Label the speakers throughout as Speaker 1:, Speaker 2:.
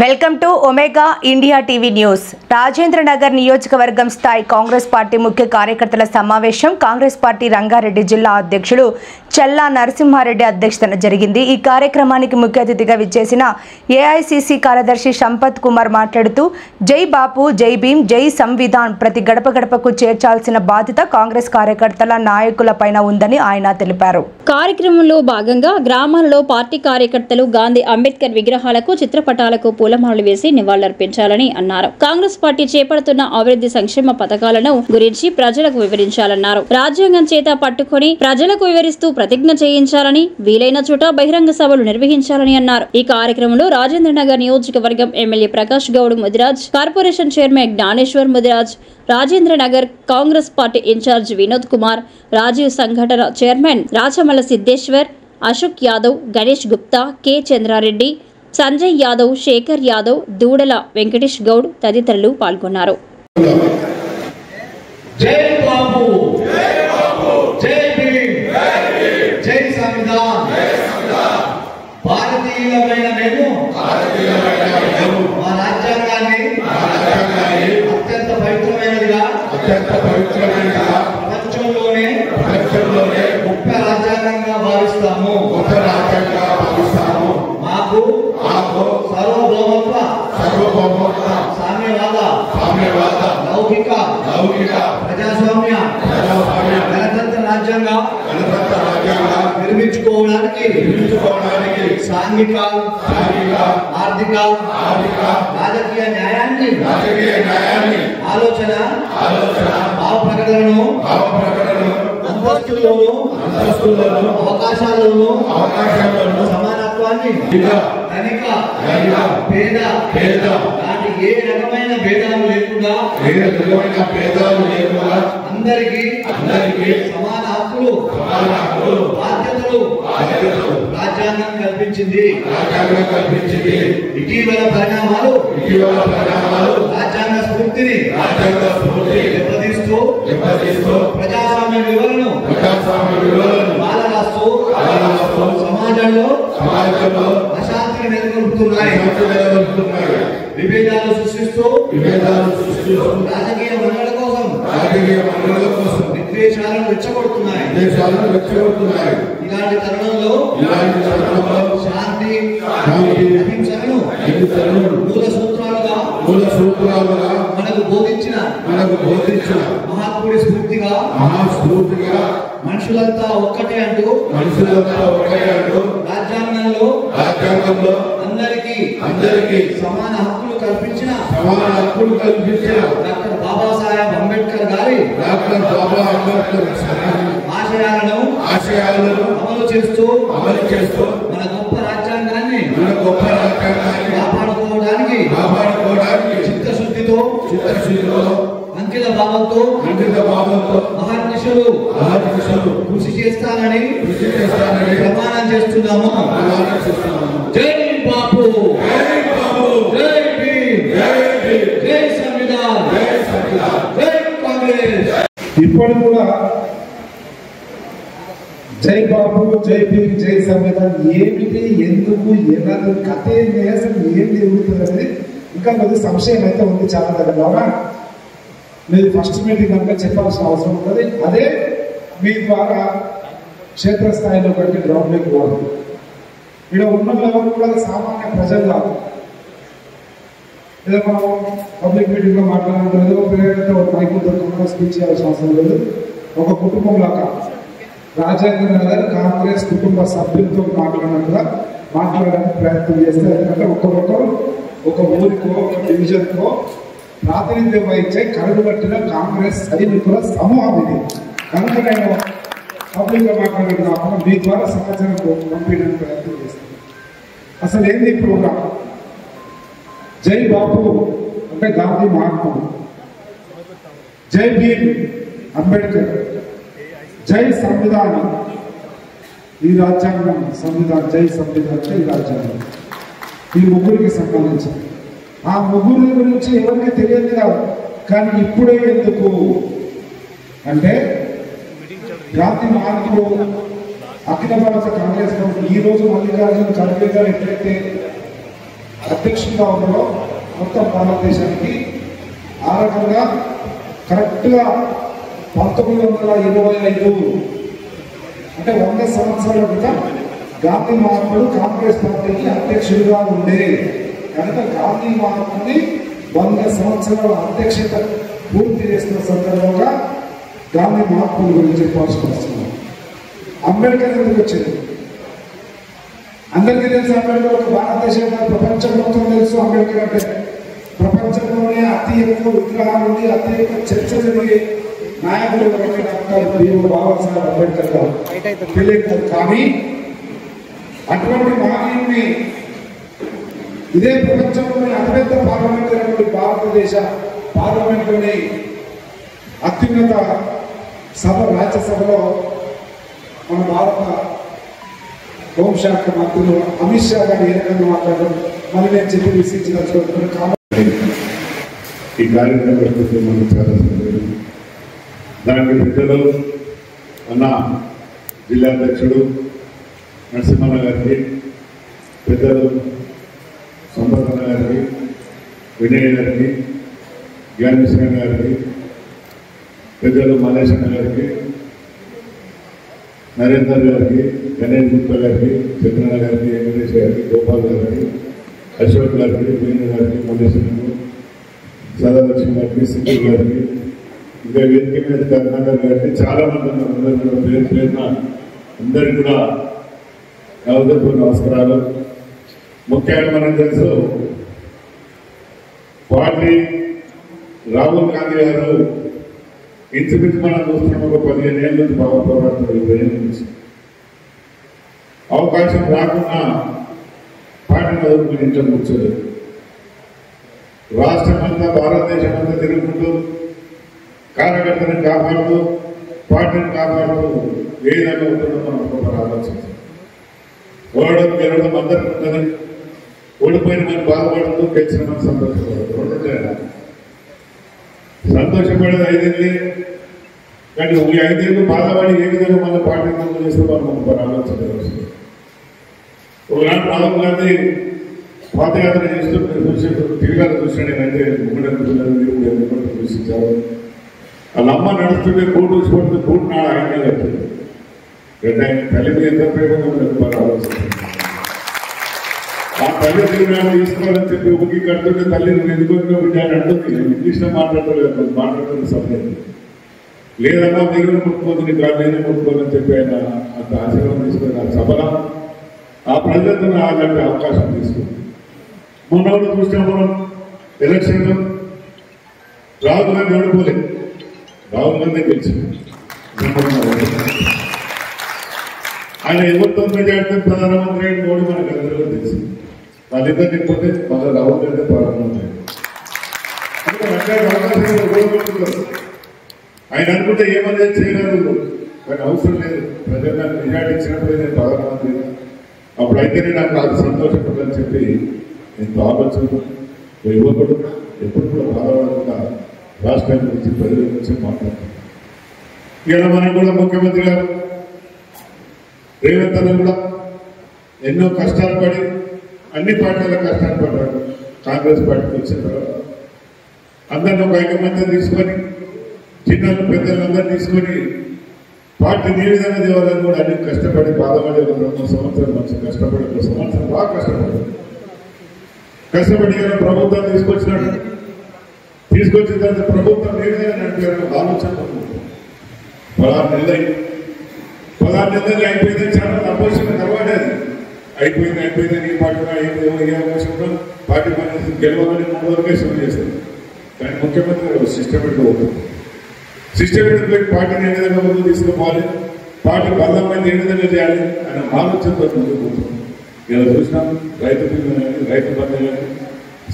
Speaker 1: Welcome to omega India TV news. Rajendra Nagar నియోజకవర్గం స్థాయి Congress party ముఖ్య కార్యకర్తల సమావేశం కాంగ్రెస్ పార్టీ రంగారెడ్డి జిల్లా అధ్యక్షుడు చల్లా నరసింహారెడ్డి అధ్యక్షతన జరిగింది. ఈ కార్యక్రమానికి ముఖ్య అతిథిగా విచ్చేసిన ఏఐసిసి కార్యదర్శి సంపత్ కుమార్ మాట్లాడుతూ జై బాపు, జై భీమ్, జై సంవిధాన్ ప్రతి గడప గడపకు చేర్చాల్సిన బాధ్యత కాంగ్రెస్ కార్యకర్తల నాయకులపైన ఉందని ఆయన తెలిపారు.
Speaker 2: కార్యక్రమంలో భాగంగా గ్రామాలలో పార్టీ కార్యకర్తలు గాంధీ అంబేద్కర్ విగ్రహాలకు, చిత్రపటాలకు పూలమాలలు వేసి నివాళులర్పించాలని అన్నారు. కాంగ్రెస్ పార్టీ చేపడుతున్న అభివృద్ధి సంక్షేమ పథకాలను గురించి ప్రజలకు వివరించాలన్నారు. రాజ్యాంగం చేత పట్టుకుని ప్రజలకు వివరిస్తూ ప్రతిజ్ఞ చేయించాలని, వీలైన చోట బహిరంగ సభలు నిర్వహించాలని అన్నారు. ఈ కార్యక్రమంలో రాజేంద్రనగర్ నియోజకవర్గం MLA Prakash Goud Mudiraj, corporation chairman Jnaneshwar Mudiraj, Rajendranagar Congress party incharge Vinod Kumar, Rajiv సంఘటన చైర్మన్ రాచమల్ల సిద్ధేశ్వర్, అశోక్ యాదవ్, గణేష్ గుప్తా, కె చంద్రారెడ్డి, సంజయ్ యాదవ్, శేఖర్ యాదవ్, దూడల వెంకటేష్ గౌడ్ తదితరులు పాల్గొన్నారు.
Speaker 3: జై బాపు, జై భీమ్, జై సంవిధాన్. భారతీయులమైన మేము మా రాజ్యాంగాన్ని అత్యంత పవిత్రమైనదిగా ప్రపంచంలోనే గొప్ప రాజ్యాంగంగా భావిస్తాము. మాకు సార్వభౌమత్వ, సామ్యవాద, లౌకిక ప్రజాస్వామ్య గణతంత్ర రాజ్యాంగం నిర్మించుకోవడానికి సాంఘిక, ఆర్థిక, రాజకీయ న్యాయాన్ని ఆలోచన భావ ప్రకటనను అంతస్తుల్లోనూ అవకాశాలను సమానత్వాన్ని ధనిక పేద లాంటి ఏ రకమైన భేదాలు లేకుండా అందరికీ సమాన హక్కులు బాధ్యతలు రాజ్యాంగం కల్పించింది. ఇటీవల పరిణామాలు రాజ్యాంగ స్ఫూర్తిని దెబ్బతీస్తూ ప్రజాస్వామ్య విలువలను బాలరాస్తూ సమాజంలో అశాంతిని నెలకొల్పుతున్నాయి. విభేదాలు సృష్టిస్తూ రాజకీయ మనుగడ కోసం విద్వేషాలను రెచ్చగొడుతున్నాయి. ఇలాంటి తరుణంలో శాంతి, అహింసను మూల సూత్రాలుగా మనకు బోధించిన మహాత్ముడి స్ఫూర్తిగా మనుషులంతా ఒక్కటే అంటూ రాజ్యాంగంలో అందరికీ సమాన హక్కులు కల్పించిన డాక్టర్ బాబాసాహెబ్ అంబేద్కర్ గారి ఆశయాలను అమలు చేస్తూ మన గొప్ప రాజ్యాంగాన్ని కాపాడుకోవడానికి చిత్తశుద్ధితో అంకిత భావంతో మహర్నిశులు కృషి చేస్తానని ప్రమాణం చేస్తున్నాము. జై బాపు, జై భీమ్, జై సంవిధాన్, జై కాంగ్రెస్.
Speaker 4: ఇప్పుడు కూడా జై బాపు, జై భీమ్, జై సంవిధాన్ ఏమిటి, ఎందుకు, ఎలా, కథ ఏంటి, అసలు ఏం జరుగుతుంది అనేది ఇంకా కొద్ది సంశయం అయితే ఉంది చాలా దగ్గర. అవునా? మీరు ఫస్ట్ మీటింగ్ కనుక చెప్పాల్సిన అవసరం ఉంటుంది. అదే మీ ద్వారా క్షేత్రస్థాయిలో కంటే గ్రౌండ్లోకి పోవడం. ఇక్కడ ఉన్న ఎవరు కూడా సామాన్య ప్రజలు కాదు. ఏదో మనం పబ్లిక్ మీటింగ్లో మాట్లాడాలంటే ఏదో పిల్లలతో మైకులు దొరకకుండా స్పీచ్ చేయాల్సిన అవసరం లేదు. ఒక కుటుంబం లాగా రాజేంద్ర నగర్ కాంగ్రెస్ కుటుంబ సభ్యులతో మాట్లాడడానికి ప్రయత్నం చేస్తే, ఎందుకంటే ఒక్కొక్కరు ఒక ఊరికో ఒక డివిజన్కో ప్రాతినిధ్యం వహించే కరడుబట్టిన కాంగ్రెస్ సైనికుల సమూహం ఇది. కనుక నేను పబ్లిక్గా మాట్లాడడం కాకుండా మీ ద్వారా సమాచారం పంపించడానికి ప్రయత్నం చేస్తాను. అసలు ఏంది ఈ ప్రోగ్రాం? జై బాపు అంటే గాంధీ మహాత్ముడు, జై భీమ్ అంబేద్కర్, జై సంవిధానం ఈ రాజ్యాంగం, సంవిధానం జై సంవిధానం ఈ రాజ్యాంగం. ఈ ముగ్గురికి సంబంధించింది. ఆ ముగ్గురి గురించి ఎవరికి తెలియదు కాదు. కానీ ఇప్పుడే ఎందుకు అంటే జాతి మార్పులు అఖిల భారత కాంగ్రెస్ కమిటీ ఈ రోజు మల్లికార్జున ఖర్గే గారు ఎట్లయితే అధ్యక్షుడిగా ఉండడం మొత్తం భారతదేశానికి. ఆ రకంగా కరెక్ట్గా 1925 అంటే 100 సంవత్సరాల క్రితం గాంధీ మహాత్ముడు కాంగ్రెస్ పార్టీకి అధ్యక్షుడిగా ఉండే కనుక గాంధీ మహాత్ముని 100 సంవత్సరాల అధ్యక్షత పూర్తి చేసిన సందర్భంగా గాంధీ మహాత్ముడి గురించి చెప్పాల్సి వస్తున్నాం. అంబేద్కర్ ఎందుకు వచ్చింది? అందరికీ తెలుసు అంబేద్కర్ ఒక భారతదేశంలో ప్రపంచం మొత్తం తెలుసు. అంబేద్కర్ అంటే ప్రపంచంలోనే అతి ఎక్కువ విగ్రహాలు ఉంది, అతి ఎక్కువ చర్చ జరిగే నాయకులు ఎవరైనా డాక్టర్ బిఆర్ బాబాసాహెబ్ అంబేద్కర్ గారు తెలియదు. కానీ అటువంటి మహనీయుని ఇదే ప్రపంచంలోని అతిపెద్ద పార్లమెంట్ అయినటువంటి భారతదేశ పార్లమెంట్లోని అత్యున్నత సభ రాజ్యసభలో మన భారత హోంశాఖ మంత్రులు అమిత్ షా గారు ఏ రకంగా మాట్లాడడం మళ్ళీ నేను చెప్పి విశ్లేషించాల్సి
Speaker 5: ఈ కార్యక్రమం చాలా దానికి పెద్దలు అన్న జిల్లా అధ్యక్షుడు నరసింహన్న గారికి, పెద్దలు సంపదన్న గారికి, వినయ్ గారికి, జ్ఞానేశ్వర గారికి, పెద్దలు మల్లేశన్న గారికి, నరేందర్ గారికి, గణేష్ గుప్తా గారికి, చంద్రన్న గారికి, వెంకటేష్ గారికి, గోపాల్ గారికి, అశోక్ గారికి, వేణు గారికి, మల్లేశ్వరకు, సదాలక్ష్మి గారికి, సిద్ధు గారికి, ఇంకా వేదిక మీద కర్ణాటక గారికి చాలా మంది అందరూ కూడా పేరు పేరున అందరికీ కూడా హృదయపూర్వక నమస్కారాలు. ముఖ్యంగా మనకు తెలుసు పార్టీ రాహుల్ గాంధీ గారు ఇంచుమించు మనం చూస్తున్నాం ఒక 15 ఏళ్ళ నుంచి బాగా పోరాడుతున్నారు. 20 ఏళ్ళ నుంచి అవకాశం రాకుండా పార్టీ వదులుకుని ఇంట్లో కూర్చోలేదు. రాష్ట్రం అంతా భారతదేశం అంతా తిరుగుకుంటూ కార్యకర్తలను కాపాడుతూ పార్టీని కాపాడుతూ ఏ విధంగా ఉంటుందో మనం ఒకసారి ఆలోచించాం. ఓడడం గెలవడం అందరికీ ఉంటుంది. ఓడిపోయిన మనం బాధపడుతూ గెలిచిన మనం సంతోషపడదు. సంతోషపడేది 5 ఏళ్ళే, కానీ ఈ 5 ఏళ్ళు బాధపడి ఏ విధంగా మన పార్టీ ముందు చేస్తే మనం ఒకసారి ఆలోచించవచ్చు. ఒకనాడు రాహుల్ గాంధీ పాదయాత్ర చేస్తూ తిరిగారు చూసాను. నేనైతే ముమ్మడి చూసించారు. వాళ్ళ అమ్మ నడుస్తుంటే బూట్ చూసిపోతుంది. బూట్ నాడు ఆయన కట్టింది. ఆయన తల్లి మీద ఎంత ప్రేమగా ఆలోచించారు. ఆ తల్లి తిరిగినాడు తీసుకోవాలని చెప్పి ఉనికి కడుతుంటే తల్లి ఎందుకు బిడ్డ అని అంటుంది. ఇంగ్లీష్లో మాట్లాడలేదు, మాట్లాడుతున్న సమయం లేదన్నా మీరు ముట్టుకోదు, నీ గాడు నేను ముట్టుకోవాలని చెప్పి ఆయన అంత ఆశీర్వాదం తీసుకుని ఆ సభలో ఆ ప్రజలతో అలాంటి అవకాశం తీసుకుంది. మొన్న చూసినప్పుడు ఎలక్షన్లో రాహుల్ గాంధీ ఓడిపోలేదు, రాహుల్ గాంధీ గెలిచింది. ఆయన ఎవరితో మెజార్టీ ప్రధానమంత్రి అయిన మోడీ మనకు అందరికీ తెలిసింది. వాళ్ళిద్దరు లేకపోతే మళ్ళీ రాహుల్ గాంధీ ప్రధానమంత్రి. ఆయన అనుకుంటే ఏమనేది చేయలేదు, కానీ అవసరం లేదు. ప్రజలు నాకు మెజార్టీ ఇచ్చినప్పుడే నేను ప్రధానమంత్రి, అప్పుడైతేనే నాకు అది సంతోషపడని చెప్పి నేను ఆలోచన యువకుడు ఎప్పుడు కూడా బాధపడకుండా రాష్ట్రం గురించి ప్రజల గురించి మాట్లాడుతున్నాం. ఇలా మనం కూడా ముఖ్యమంత్రి గారు రేవంత్ అన్న కూడా ఎన్నో కష్టాలు పడి అన్ని పార్టీల కష్టాలు పడ్డాడు. కాంగ్రెస్ పార్టీకి వచ్చిన తర్వాత అందరిని ఒక ఐకమత్యం తీసుకొని చిన్నలు పెద్దలు అందరూ తీసుకొని పార్టీని ఏ విధంగా దేవాలని కూడా అన్ని కష్టపడి బాధపడి 2 సంవత్సరాలు మంచి కష్టపడి 1 సంవత్సరం బాగా కష్టపడి ప్రభుత్వం తీసుకొచ్చినాడు. తీసుకొచ్చిన తర్వాత ప్రభుత్వం ఏ విధంగా నడిపారు ఆలోచన 16 నెలలు అయిపోయింది. చాలా అపోజిషన్ తర్వాత అయిపోయింది ఈ పార్టీలో ఏ అవకాశంలో పార్టీ పని గెలవాలని 3 వరకే శుభ్రం చేస్తుంది. కానీ ముఖ్యమంత్రి సిస్టమేటిక్గా అవుతుంది. సిస్టమేటిక్ పార్టీని ఏ విధంగా ముందుకు తీసుకుపోవాలి, పార్టీ బలమైన ఏ విధంగా చేయాలి అనే ఆలోచనతో ముందుకు పోతుంది. ఇలా చూసినాం రైతు బిల్లు కానీ రైతు బంధు కానీ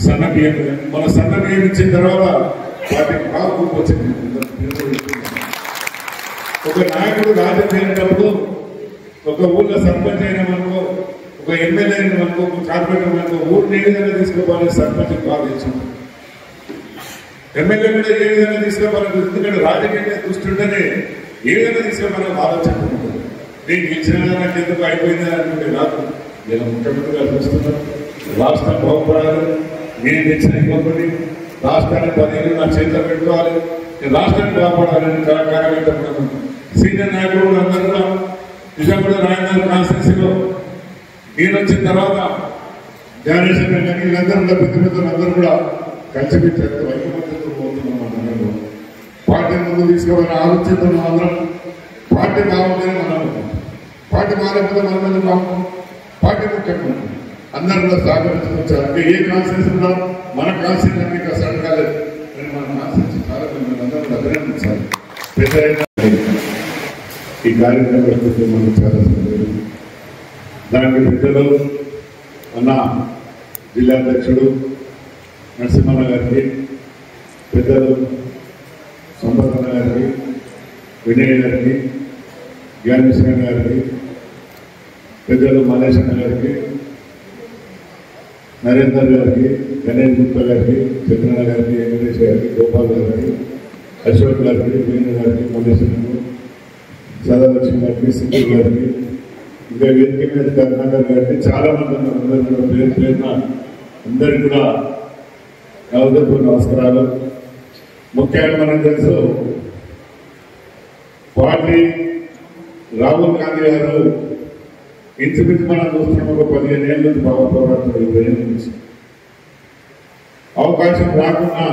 Speaker 5: సన్న బియ్యం కానీ మన సన్న బియ్యం ఇచ్చిన తర్వాత పార్టీకి బాగా వచ్చింది. ఒక నాయకుడు రాజ్యం అయినప్పుడు ఒక ఊళ్ళో సర్పంచ్ అయినామనుకో, ఒక ఎమ్మెల్యే అయినామనుకో, ఒక కార్పొరేటర్ అనుకో, ఊరిని ఏ విధంగా తీసుకోవాలి సర్పంచ్ బాగా తెచ్చింది. ఎమ్మెల్యే కూడా ఏ విధంగా తీసుకోవాలని, ఎందుకంటే రాజకీయ దృష్టి ఉంటేనే ఏ విధంగా తీసుకోవాలని ఆలోచన ఉంటుంది. నేను గెలిచిన నాకు ఎందుకు అయిపోయిందని అనుకుంటే రాదు. ఇలా ముఖ్యమంత్రి గారు చూస్తున్నారు. రాష్ట్రం బాగుపడాలి, నేను తెచ్చిన ఇంకొకటి రాష్ట్రాన్ని 10 ఏళ్ళు నా చేతిలో పెట్టుకోవాలి, రాష్ట్రాన్ని కాపాడాలని కార్యకర్తలు సీనియర్ నాయకులు అందరూ కూడా నిజాంపేట రాజధాని కాన్స్టిట్యూన్సీలో నేను వచ్చిన తర్వాత జనరేషన్ కానీ వీళ్ళందరూ కూడా పెద్ద పెద్దలందరూ కూడా కలిసి పెట్టారు ఐకమత్యంతో పోతున్నాం అందరూ. పార్టీ ముందు తీసుకోవాలని ఆలోచిస్తున్నాం అందరం. పార్టీ బాగుందని మనం పార్టీ మారకపోతే మన మీద బాగుంటుంది. పార్టీ ముఖ్యంగా అందరూ కూడా సహకరించుకొచ్చారు. అంటే ఏ కాన్స్టిట్యూన్సీ కూడా మన కాన్స్టిట్యూన్సీ అన్ని కష్టాలు కాలేదు కానీ మన కాన్స్టిట్యూన్సీ చాలా అందరూ కూడా అభినందించాలి. పెద్ద ఈ కార్యక్రమం మనకు చాలా సంతోషం. దానికి పెద్దలు అన్న జిల్లా అధ్యక్షుడు నరసింహన్న గారికి, పెద్దలు సంపదన్న గారికి, వినయ్ గారికి, జ్ఞానేశ్వర గారికి, పెద్దలు మల్లేశన్న గారికి, నరేందర్ గారికి, గణేష్ గుప్తా గారికి, చంద్రన్న గారికి, వెంకటేష్ గారికి, గోపాల్ గారికి, అశోక్ గారికి, వేణు గారికి, మల్లేశ్వరకు, సదాలక్ష్మి గారికి, సింధు గారికి, ఇంకా వేదిక మీద కర్ణాకర్ గారికి చాలా మంది అందరూ కూడా పేరు పేరున అందరికీ కూడా హృదయపూర్వక నమస్కారాలు. ముఖ్యంగా మనకు తెలుసు పార్టీ రాహుల్ గాంధీ గారు ఇంచుమించు మనం చూస్తున్నాం ఒక 15 ఏళ్ళ నుంచి బాగా పోరాడుతున్నారు. 20 ఏళ్ళ నుంచి అవకాశం రాకుండా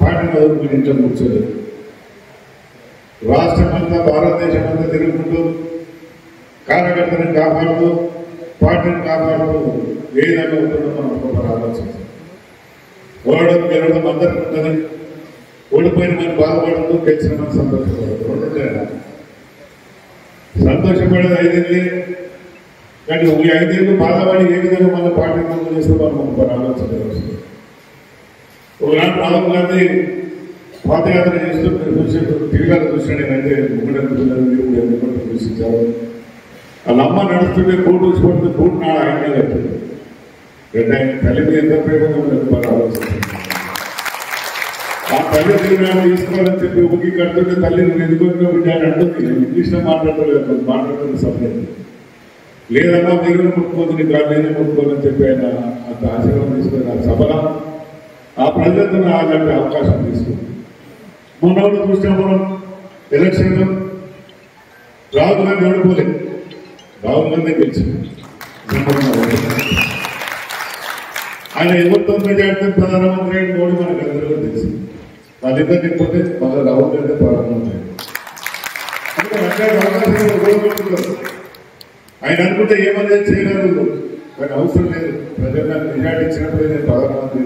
Speaker 5: పార్టీ వదులుకుని ఇంట్లో కూర్చోలేదు. రాష్ట్రం అంతా భారతదేశం అంతా తిరుగుకుంటూ కార్యకర్తలను కాపాడుతూ పార్టీని కాపాడుతూ ఏ విధంగా ఉంటుందో మనం ఒక్కొక్కరు ఆలోచించాం. ఓడడం గెలవడం అందరికీ ఉంటుంది. ఓడిపోయిన మనం బాధపడుతూ గెలిచిన మనం సంతోషపడదు. సంతోషపడేది 5 ఏళ్ళే కానీ ఈ 5 ఏళ్ళు బాధపడి ఏ విధంగా మన పార్టీ ముందు చేస్తే మనం ఒక్కొక్కరు ఆలోచించాల్సి. ఒకనాడు రాహుల్ గాంధీ పాదయాత్ర చేస్తూ తిరిగారు చూసినా నేనైతే ముగ్గురు చూసించారు. వాళ్ళ అమ్మ నడుస్తుంటే బూట్ చూసిపోతుంది. బూట్ నాడు ఆయన కట్టింది. ఆయన తల్లి మీద ఎంత ప్రేమగా ఉందని ఆలోచించారు. ఆ తల్లి తిరిగినాడు తీసుకోవాలని చెప్పి ఉనికి కడుతుంటే తల్లి ఎందుకు బిడ్డ అని అంటుంది. ఇంగ్లీష్లో మాట్లాడలేదు, మాట్లాడుతున్న సమయం లేదన్నా మీరు ముట్టుకోదు నీ గాడు నేనే ముట్టుకోవాలని చెప్పి ఆయన అంత ఆశీర్వాదం తీసుకుని ఆ సభలో ఆ ప్రజలతో అలాంటి అవకాశం తీసుకుంది. మొన్న చూసినప్పుడు ఎలక్షన్లో రాహుల్ గాంధీ ఓడిపోలేదు, రాహుల్ గాంధీ గెలిచింది. ఆయన ఎవరితో మెజార్టీ ప్రధానమంత్రి అయిన మోడీ మనకు అందరికీ తెలిసింది. వాళ్ళిద్దరు లేకపోతే మళ్ళీ రాహుల్ గాంధీ ప్రధానమంత్రి. ఆయన అనుకుంటే ఏమనేది చేయలేదు కానీ అవసరం లేదు. ప్రజలు నాకు మెజార్టీ ఇచ్చినప్పుడే నేను ప్రధానమంత్రి,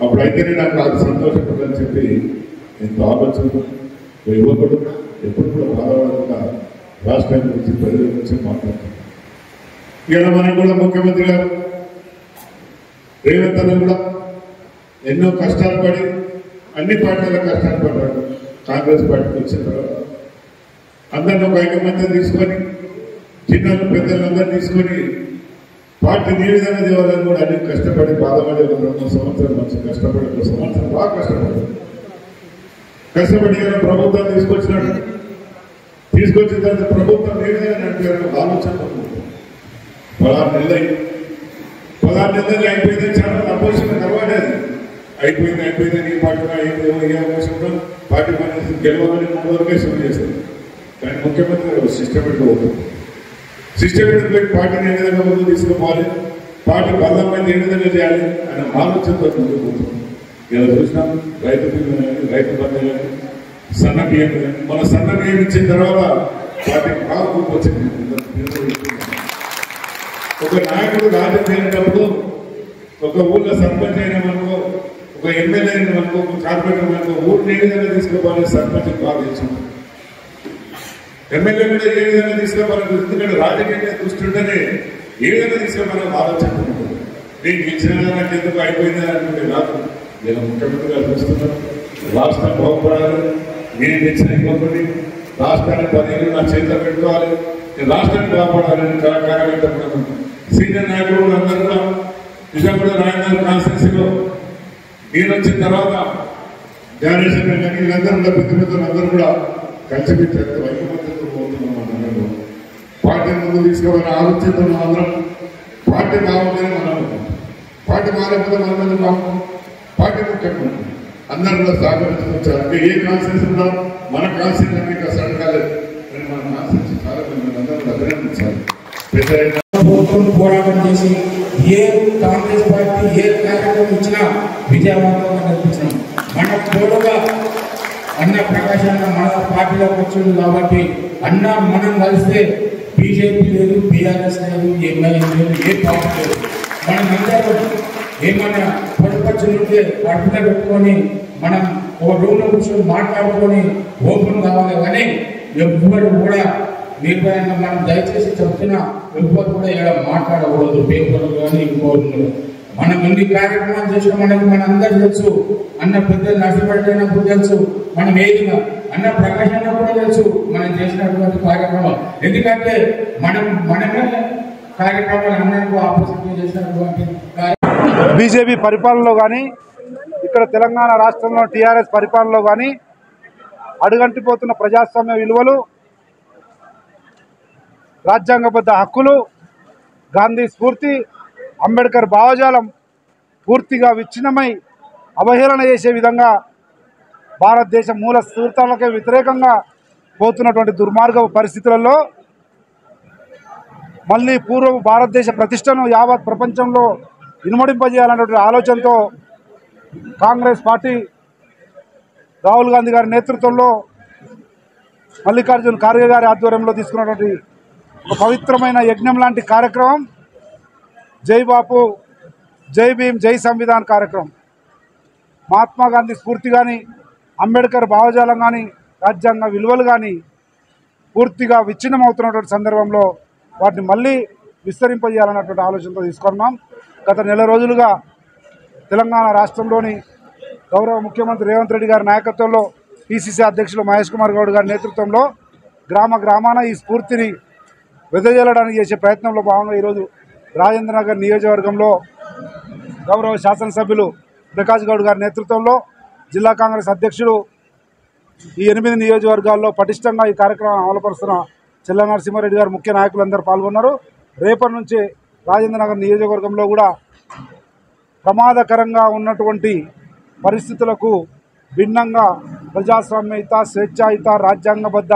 Speaker 5: అప్పుడైతేనే నాకు అది సంతోషపడని చెప్పి ఎంతో ఆలోచన యువకుడు ఎప్పుడు కూడా బాధపడకుండా రాష్ట్రం గురించి ప్రజల గురించి మాట్లాడుతున్నారు. ఇలా మనం కూడా ముఖ్యమంత్రి గారు రేవంత్ అన్న కూడా ఎన్నో కష్టాలు పడి అన్ని పార్టీల కష్టాలు పడ్డాడు. కాంగ్రెస్ పార్టీకి వచ్చిన తర్వాత అందరిని ఒక ఐకమత్యం తీసుకొని చిన్నలు పెద్దలందరూ తీసుకొని పార్టీని ఏ విధంగా దేవాలని కూడా అన్ని కష్టపడి బాధపడి 2 సంవత్సరాలు మంచి కష్టపడి 1 సంవత్సరం బాగా కష్టపడి ప్రభుత్వం తీసుకొచ్చినాడు. తీసుకొచ్చిన తర్వాత ప్రభుత్వం ఏ విధంగా నడిపారు ఆలోచన 16 నెలలు అయిపోయింది. చాలా అపోజిషన్ తర్వాలేదు అయిపోయింది నీ పార్టీలో ఏ అవకాశంలో పార్టీ పని గెలవాలని 3 వరకే శుభ్రం చేస్తుంది. కానీ ముఖ్యమంత్రి సిస్టమేటిక్గా అవుతుంది. సిస్టమేటిక్ పార్టీని ఏ విధంగా ముందు తీసుకోవాలి, పార్టీ బలమైన ఏ విధంగా చేయాలి అనే ఆలోచనతో ముందుకు పోతుంది. ఇలా చూసినాం రైతు బంధు కానీ సన్న బియ్యం కానీ మన సన్న బియ్యం ఇచ్చిన తర్వాత పార్టీకి బాగా వచ్చింది. ఒక నాయకుడు రాజ్యం అయినప్పుడు ఒక ఊళ్ళో సర్పంచ్ అయినామనుకో, ఒక ఎమ్మెల్యే అయినామనుకో, ఒక కార్పొరేటర్ అనుకో ఊరిని ఏ విధంగా తీసుకోవాలి సర్పంచ్ బాగా తెచ్చుకుంటాం. ఎమ్మెల్యే కూడా ఏ విధంగా తీసుకోవాలని ఎందుకంటే రాజకీయ దృష్టి ఉంటేనే ఏ విధంగా తీసుకోవాలని ఆలోచన ఉంటుంది. నేను గెలిచిన నాకు ఎందుకు అయిపోయిందని అనుకుంటే రాదు. నేను ముఖ్యమంత్రి గారు చూస్తున్నాను రాష్ట్రం బాగుపడాలి, నేను తెచ్చిన ఇంకొకటి రాష్ట్రాన్ని 10 ఏళ్ళు నా చేతిలో పెట్టుకోవాలి, రాష్ట్రాన్ని కాపాడాలని కార్యకర్తలు సీనియర్ నాయకులు అందరూ కూడా నిజాంపేట రాజధాని కాన్స్టిట్యూన్సీలో నేను వచ్చిన తర్వాత జనరేషన్ కానీ వీళ్ళందరూ కూడా పెద్ద పెద్దలందరూ కూడా కలిసి పెట్టారు ఐకమత్యంతో పోతున్నాం అందరూ. పార్టీ ముందు తీసుకోవాలని ఆలోచిస్తున్నాం అందరం. పార్టీ బాగుందని మనం అనుకుంటాం. పార్టీ మారకపోతే మన మీద బాగుంటుంది. పార్టీ ముఖ్యంగా అందరూ కూడా సహకరించుకొచ్చారు. అంటే ఏ కాన్సెన్స్ ఉందో మన కాన్సెన్స్ అంటే ఇంకా సడన్ కాలేదు కానీ మన కాన్సెన్స్ చాలా అందరూ అభినందించాలి.
Speaker 4: పోరాటం చేసి ఏ కాంగ్రెస్ పార్టీ ఏ కార్యక్రమం ఇచ్చినా విజయవంతంగా నడిపించినాం. మన తోడుగా అన్న ప్రకాశ్ అన్న మన పార్టీలోకి వచ్చింది కాబట్టి అన్న మనం కలిస్తే బీజేపీ లేదు, బీఆర్ఎస్ లేదు, ఎంఐఎం లేదు, ఏ పార్టీ లేదు. మనం అందరూ ఏమన్నా పొరపచ్చులుంటే అడ్డుగా పెట్టుకొని మనం ఒక రూమ్లో కూర్చొని మాట్లాడుకొని ఓపెన్ కావాలి. కానీ ఎవ్వరు కూడా నిర్భయంగా మనం దయచేసి చెప్తున్నా ఎవ్వరు కూడా ఇలా మాట్లాడకూడదు. పేపర్లు కానీ ఇంకోటి మనం ఎన్ని కార్యక్రమాలు చేసిన మనకి మన అందరు తెలుసు. అన్న పెద్ద నష్టపడినప్పుడు తెలుసు మనం ఏదిగా అన్న ప్రకాశంలో కూడా తెలుసు మనం చేసినటువంటి కార్యక్రమాలు. ఎందుకంటే మనమే కార్యక్రమాలు అన్నకు ఆపోజిట్ చేసినటువంటి బీజేపీ పరిపాలనలో కానీ ఇక్కడ తెలంగాణ రాష్ట్రంలో టీఆర్ఎస్ పరిపాలనలో కానీ అడుగంటిపోతున్న ప్రజాస్వామ్య విలువలు, రాజ్యాంగబద్ధ హక్కులు, గాంధీ స్ఫూర్తి, అంబేద్కర్ భావజాలం పూర్తిగా విచ్ఛిన్నమై అవహేళన చేసే విధంగా భారతదేశ మూల సూత్రాలకే వ్యతిరేకంగా పోతున్నటువంటి దుర్మార్గ పరిస్థితులలో మళ్ళీ పూర్వ భారతదేశ ప్రతిష్టను యావత్ ప్రపంచంలో ఇనుమడింపజేయాలన్నటువంటి ఆలోచనతో కాంగ్రెస్ పార్టీ రాహుల్ గాంధీ గారి నేతృత్వంలో మల్లికార్జున్ ఖార్గే గారి ఆధ్వర్యంలో తీసుకున్నటువంటి ఒక పవిత్రమైన యజ్ఞం లాంటి కార్యక్రమం జై బాపు, జై భీమ్, జై సంవిధాన్ కార్యక్రమం. మహాత్మా గాంధీ స్ఫూర్తి కానీ, అంబేద్కర్ భావజాలం కానీ, రాజ్యాంగ విలువలు కానీ పూర్తిగా విచ్ఛిన్నమవుతున్నటువంటి సందర్భంలో వాటిని మళ్ళీ విస్తరింపజేయాలన్నటువంటి ఆలోచనతో తీసుకున్నాం. గత నెల రోజులుగా తెలంగాణ రాష్ట్రంలోని గౌరవ ముఖ్యమంత్రి రేవంత్ రెడ్డి గారి నాయకత్వంలో పిసిసి అధ్యక్షులు మహేష్ కుమార్ గౌడ్ గారి నేతృత్వంలో గ్రామాన ఈ స్ఫూర్తిని వెదజల్లడానికి చేసే ప్రయత్నంలో భాగంగా ఈరోజు రాజేంద్రనగర్ నియోజకవర్గంలో గౌరవ శాసనసభ్యులు ప్రకాష్ గౌడ్ గారి నేతృత్వంలో జిల్లా కాంగ్రెస్ అధ్యక్షుడు ఈ 8 నియోజకవర్గాల్లో పటిష్టంగా ఈ కార్యక్రమం అమలుపరుస్తున్న చెల్ల నరసింహారెడ్డి గారు ముఖ్య నాయకులందరూ పాల్గొన్నారు. రేపటి నుంచి రాజేంద్రనగర్ నియోజకవర్గంలో కూడా ప్రమాదకరంగా ఉన్నటువంటి పరిస్థితులకు భిన్నంగా ప్రజాస్వామ్యయుత, స్వేచ్ఛాయుత, రాజ్యాంగబద్ధ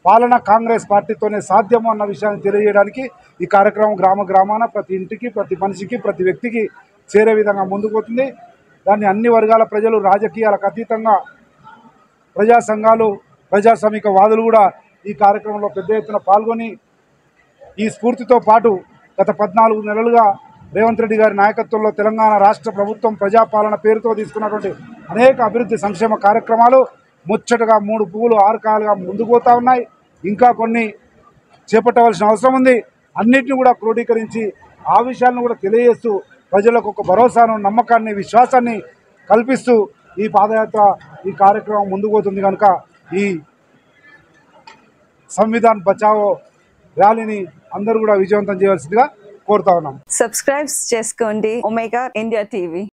Speaker 4: పాలన కాంగ్రెస్ పార్టీతోనే సాధ్యము అన్న విషయాన్ని తెలియజేయడానికి ఈ కార్యక్రమం గ్రామాన ప్రతి ఇంటికి, ప్రతి మనిషికి, ప్రతి వ్యక్తికి చేరే విధంగా ముందుకు పోతుంది. దాన్ని అన్ని వర్గాల ప్రజలు, రాజకీయాలకు అతీతంగా ప్రజా సంఘాలు, ప్రజాస్వామిక వాదులు కూడా ఈ కార్యక్రమంలో పెద్ద ఎత్తున పాల్గొని ఈ స్ఫూర్తితో పాటు గత 14 నెలలుగా రేవంత్ రెడ్డి గారి నాయకత్వంలో తెలంగాణ రాష్ట్ర ప్రభుత్వం ప్రజాపాలన పేరుతో తీసుకున్నటువంటి అనేక అభివృద్ధి సంక్షేమ కార్యక్రమాలు ముచ్చటగా 3 పువ్వులు 6 కాయలుగా ముందుకు పోతా ఉన్నాయి. ఇంకా కొన్ని చేపట్టవలసిన అవసరం ఉంది. అన్నిటిని కూడా క్రోడీకరించి ఆ విషయాలను కూడా తెలియజేస్తూ ప్రజలకు ఒక భరోసాను, నమ్మకాన్ని, విశ్వాసాన్ని కల్పిస్తూ ఈ పాదయాత్ర, ఈ కార్యక్రమం ముందుకు పోతుంది. కనుక ఈ సంవిధాన్ బచావో ర్యాలీని అందరూ కూడా విజయవంతం చేయవలసిందిగా కోరుతా ఉన్నాం.
Speaker 6: సబ్స్క్రైబ్ చేసుకోండి ఒమేగా ఇండియా టీవీ.